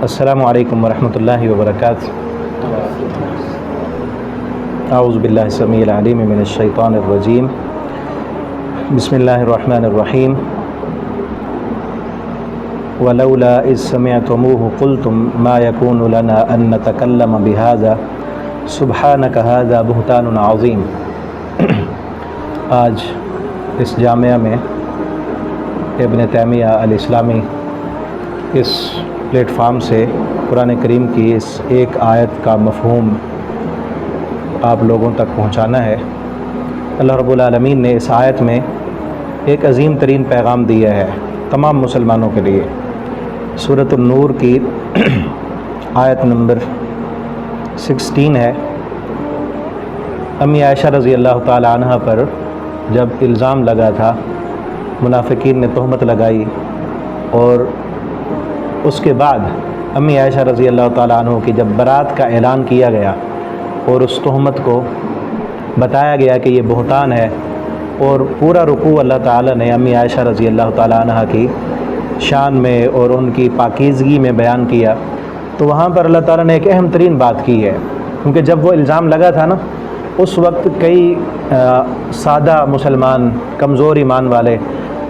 السلام علیکم ورحمۃ اللہ وبرکاتہ۔ اعوذ باللہ السمیع العلیم من الشیطان الرجیم، بسم اللہ الرحمن الرحیم۔ ولولا اذ سمعتموه قلتم ما يكون لنا ان نتكلم بهذا سبحانك هذا بہتان عظیم۔ آج اس جامعہ میں ابن تیمیہ الاسلامی اس پلیٹ فارم سے قرآن کریم کی اس ایک آیت کا مفہوم آپ لوگوں تک پہنچانا ہے۔ اللہ رب العالمین نے اس آیت میں ایک عظیم ترین پیغام دیا ہے تمام مسلمانوں کے لیے۔ سورۃ النور کی آیت نمبر 16 ہے۔ امی عائشہ رضی اللہ تعالی عنہ پر جب الزام لگا تھا، منافقین نے تہمت لگائی، اور اس کے بعد امی عائشہ رضی اللہ تعالیٰ عنہ کی جب برات کا اعلان کیا گیا اور اس تہمت کو بتایا گیا کہ یہ بہتان ہے، اور پورا رکوع اللہ تعالیٰ نے امی عائشہ رضی اللہ تعالیٰ عنہ کی شان میں اور ان کی پاکیزگی میں بیان کیا، تو وہاں پر اللہ تعالیٰ نے ایک اہم ترین بات کی ہے، کیونکہ جب وہ الزام لگا تھا نا، اس وقت کئی سادہ مسلمان کمزور ایمان والے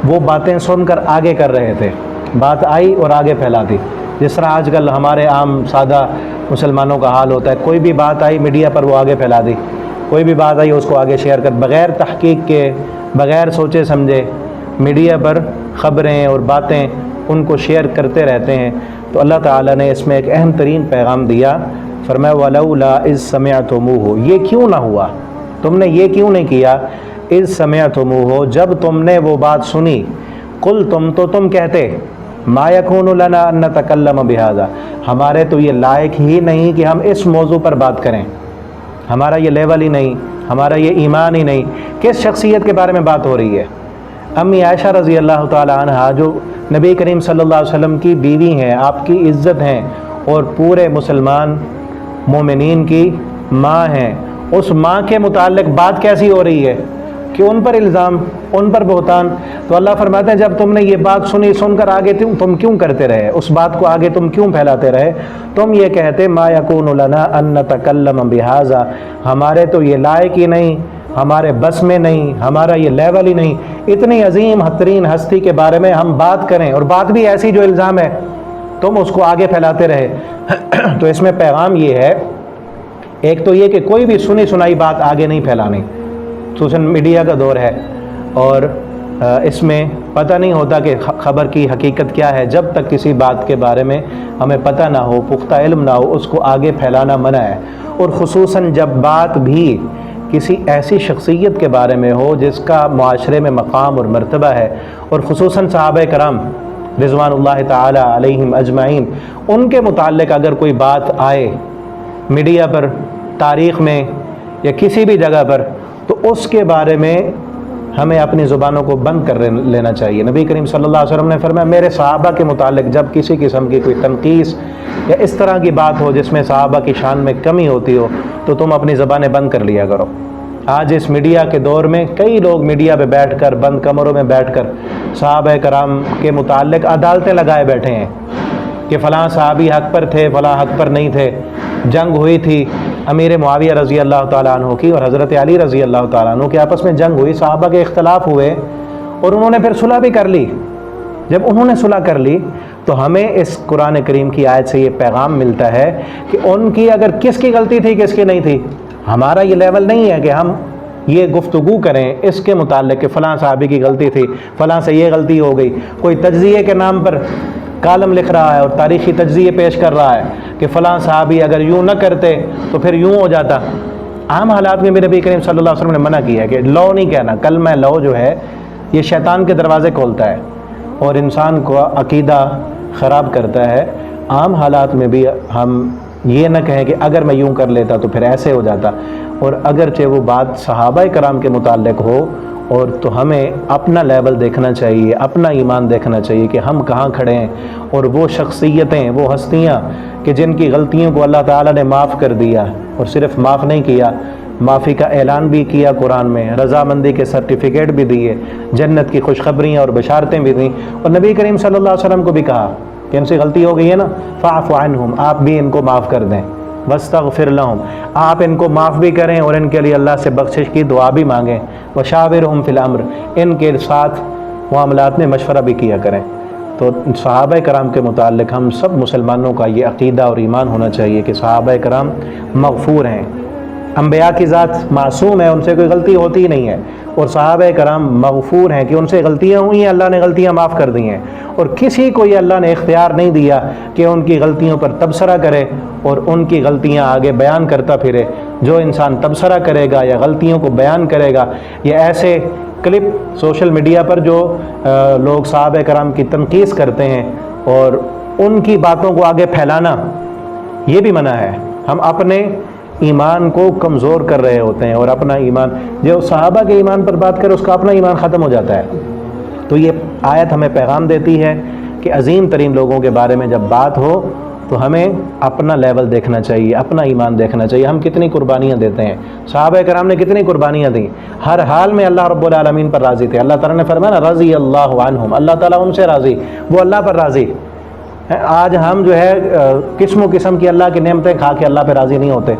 وہ باتیں سن کر آگے کر رہے تھے، بات آئی اور آگے پھیلا دی، جس طرح آج کل ہمارے عام سادہ مسلمانوں کا حال ہوتا ہے۔ کوئی بھی بات آئی میڈیا پر وہ آگے پھیلا دی، کوئی بھی بات آئی اس کو آگے شیئر کر، بغیر تحقیق کے، بغیر سوچے سمجھے میڈیا پر خبریں اور باتیں ان کو شیئر کرتے رہتے ہیں۔ تو اللہ تعالیٰ نے اس میں ایک اہم ترین پیغام دیا، فرمایا وَلَوْلَا إِذْ سَمِعْتُمُوهُ، یہ کیوں نہ ہوا، تم نے یہ کیوں نہیں کیا، إِذْ سَمِعْتُمُوهُ، جب تم نے وہ بات سنی، قُلْتُم، تو تم کہتے، ما یکون لنا ان نتکلم بہذا، ہمارے تو یہ لائق ہی نہیں کہ ہم اس موضوع پر بات کریں، ہمارا یہ لیول ہی نہیں، ہمارا یہ ایمان ہی نہیں۔ کس شخصیت کے بارے میں بات ہو رہی ہے؟ امی عائشہ رضی اللہ تعالی عنہ، جو نبی کریم صلی اللہ علیہ وسلم کی بیوی ہیں، آپ کی عزت ہیں، اور پورے مسلمان مومنین کی ماں ہیں، اس ماں کے متعلق بات کیسی ہو رہی ہے کہ ان پر الزام، ان پر بہتان۔ تو اللہ فرماتے ہیں جب تم نے یہ بات سنی، سن کر آگے تم کیوں کرتے رہے، اس بات کو آگے تم کیوں پھیلاتے رہے؟ تم یہ کہتے ما یکون لنا ان نتکلم بہذا، ہمارے تو یہ لائق ہی نہیں، ہمارے بس میں نہیں، ہمارا یہ لیول ہی نہیں، اتنی عظیم ترین ہستی کے بارے میں ہم بات کریں، اور بات بھی ایسی جو الزام ہے، تم اس کو آگے پھیلاتے رہے۔ تو اس میں پیغام یہ ہے، ایک تو یہ کہ کوئی بھی سنی سنائی بات آگے نہیں پھیلانی، سوشل میڈیا کا دور ہے، اور اس میں پتہ نہیں ہوتا کہ خبر کی حقیقت کیا ہے۔ جب تک کسی بات کے بارے میں ہمیں پتہ نہ ہو، پختہ علم نہ ہو، اس کو آگے پھیلانا منع ہے، اور خصوصاً جب بات بھی کسی ایسی شخصیت کے بارے میں ہو جس کا معاشرے میں مقام اور مرتبہ ہے، اور خصوصاً صحابہ کرام رضوان اللہ تعالی علیہم اجمعین، ان کے متعلق اگر کوئی بات آئے میڈیا پر، تاریخ میں، یا کسی بھی جگہ پر، تو اس کے بارے میں ہمیں اپنی زبانوں کو بند کر لینا چاہیے۔ نبی کریم صلی اللہ علیہ وسلم نے فرمایا میرے صحابہ کے متعلق جب کسی قسم کی کوئی تنقیص یا اس طرح کی بات ہو جس میں صحابہ کی شان میں کمی ہوتی ہو، تو تم اپنی زبانیں بند کر لیا کرو۔ آج اس میڈیا کے دور میں کئی لوگ میڈیا پہ بیٹھ کر، بند کمروں میں بیٹھ کر صحابہ کرام کے متعلق عدالتیں لگائے بیٹھے ہیں کہ فلاں صحابی حق پر تھے، فلاں حق پر نہیں تھے، جنگ ہوئی تھی امیر معاویہ رضی اللہ تعالیٰ عنہ کی اور حضرت علی رضی اللہ تعالیٰ عنہ کے آپس میں جنگ ہوئی، صحابہ کے اختلاف ہوئے، اور انہوں نے پھر صلح بھی کر لی۔ جب انہوں نے صلح کر لی تو ہمیں اس قرآن کریم کی آیت سے یہ پیغام ملتا ہے کہ ان کی اگر کس کی غلطی تھی، کس کی نہیں تھی، ہمارا یہ لیول نہیں ہے کہ ہم یہ گفتگو کریں اس کے متعلق کہ فلاں صحابی کی غلطی تھی، فلاں سے یہ غلطی ہو گئی۔ کوئی تجزیے کے نام پر کالم لکھ رہا ہے اور تاریخی تجزیے پیش کر رہا ہے کہ فلاں صحابی اگر یوں نہ کرتے تو پھر یوں ہو جاتا۔ عام حالات میں بھی نبی کریم صلی اللہ علیہ وسلم نے منع کیا ہے کہ لو نہیں کہنا، کلمہ لو جو ہے یہ شیطان کے دروازے کھولتا ہے اور انسان کو عقیدہ خراب کرتا ہے۔ عام حالات میں بھی ہم یہ نہ کہیں کہ اگر میں یوں کر لیتا تو پھر ایسے ہو جاتا، اور اگرچہ وہ بات صحابہ کرام کے متعلق ہو، اور تو ہمیں اپنا لیول دیکھنا چاہیے، اپنا ایمان دیکھنا چاہیے کہ ہم کہاں کھڑے ہیں، اور وہ شخصیتیں، وہ ہستیاں کہ جن کی غلطیوں کو اللہ تعالیٰ نے معاف کر دیا، اور صرف معاف نہیں کیا، معافی کا اعلان بھی کیا قرآن میں، رضامندی کے سرٹیفکیٹ بھی دیے، جنت کی خوشخبریاں اور بشارتیں بھی دیں، اور نبی کریم صلی اللہ علیہ وسلم کو بھی کہا کہ ان سے غلطی ہو گئی ہے نا، فاعف عنہم، آپ بھی ان کو معاف کر دیں، واستغفر لہم، آپ ان کو معاف بھی کریں اور ان کے لیے اللہ سے بخشش کی دعا بھی مانگیں، وشاورہم فی الامر، ان کے ساتھ معاملات میں مشورہ بھی کیا کریں۔ تو صحابہ کرام کے متعلق ہم سب مسلمانوں کا یہ عقیدہ اور ایمان ہونا چاہیے کہ صحابہ کرام مغفور ہیں، انبیاء کی ذات معصوم ہے، ان سے کوئی غلطی ہوتی ہی نہیں ہے، اور صحابہ کرام مغفور ہیں کہ ان سے غلطیاں ہوئی ہیں، اللہ نے غلطیاں معاف کر دی ہیں، اور کسی کو یہ اللہ نے اختیار نہیں دیا کہ ان کی غلطیوں پر تبصرہ کرے اور ان کی غلطیاں آگے بیان کرتا پھرے۔ جو انسان تبصرہ کرے گا یا غلطیوں کو بیان کرے گا، یا ایسے کلپ سوشل میڈیا پر جو لوگ صحابہ کرام کی تنقید کرتے ہیں اور ان کی باتوں کو آگے پھیلانا، یہ بھی منع ہے۔ ہم اپنے ایمان کو کمزور کر رہے ہوتے ہیں، اور اپنا ایمان، جو صحابہ کے ایمان پر بات کرے اس کا اپنا ایمان ختم ہو جاتا ہے۔ تو یہ آیت ہمیں پیغام دیتی ہے کہ عظیم ترین لوگوں کے بارے میں جب بات ہو تو ہمیں اپنا لیول دیکھنا چاہیے، اپنا ایمان دیکھنا چاہیے، ہم کتنی قربانیاں دیتے ہیں۔ صحابہ کرام نے کتنی قربانیاں دیں، ہر حال میں اللہ رب العالمین پر راضی تھے۔ اللہ تعالیٰ نے فرمایا نا، رضی اللہ عنہم، اللہ تعالیٰ ان سے راضی، وہ اللہ پر راضی۔ آج ہم جو ہے قسم و قسم کی اللہ کی نعمتیں کھا کے اللہ پہ راضی نہیں ہوتے،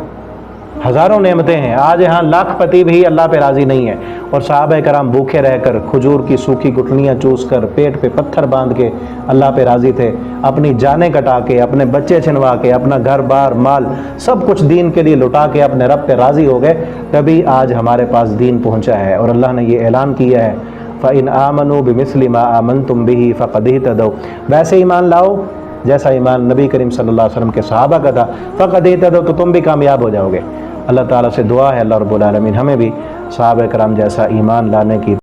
ہزاروں نعمتیں ہیں، آج یہاں لاکھ پتی بھی اللہ پہ راضی نہیں ہے، اور صحابہ کرام بھوکے رہ کر، کھجور کی سوکھی گٹھلیاں چوس کر، پیٹ پہ پتھر باندھ کے اللہ پہ راضی تھے، اپنی جانیں کٹا کے، اپنے بچے چھنوا کے، اپنا گھر بار مال سب کچھ دین کے لیے لٹا کے اپنے رب پہ راضی ہو گئے، تبھی آج ہمارے پاس دین پہنچا ہے۔ اور اللہ نے یہ اعلان کیا ہے، فَإِنْ آمَنُوا بِمِثْلِ مَا آمَنْتُمْ بِهِ فَقَدْ اهْتَدَوْا، ویسے ایمان لاؤ جیسا ایمان نبی کریم صلی اللہ علیہ وسلم کے صحابہ کا تھا، فَقَدْ اهْتَدَوْا، تو تم بھی کامیاب ہو جاؤ گے۔ اللہ تعالیٰ سے دعا ہے اللہ رب العالمین ہمیں بھی صحابہ کرام جیسا ایمان لانے کی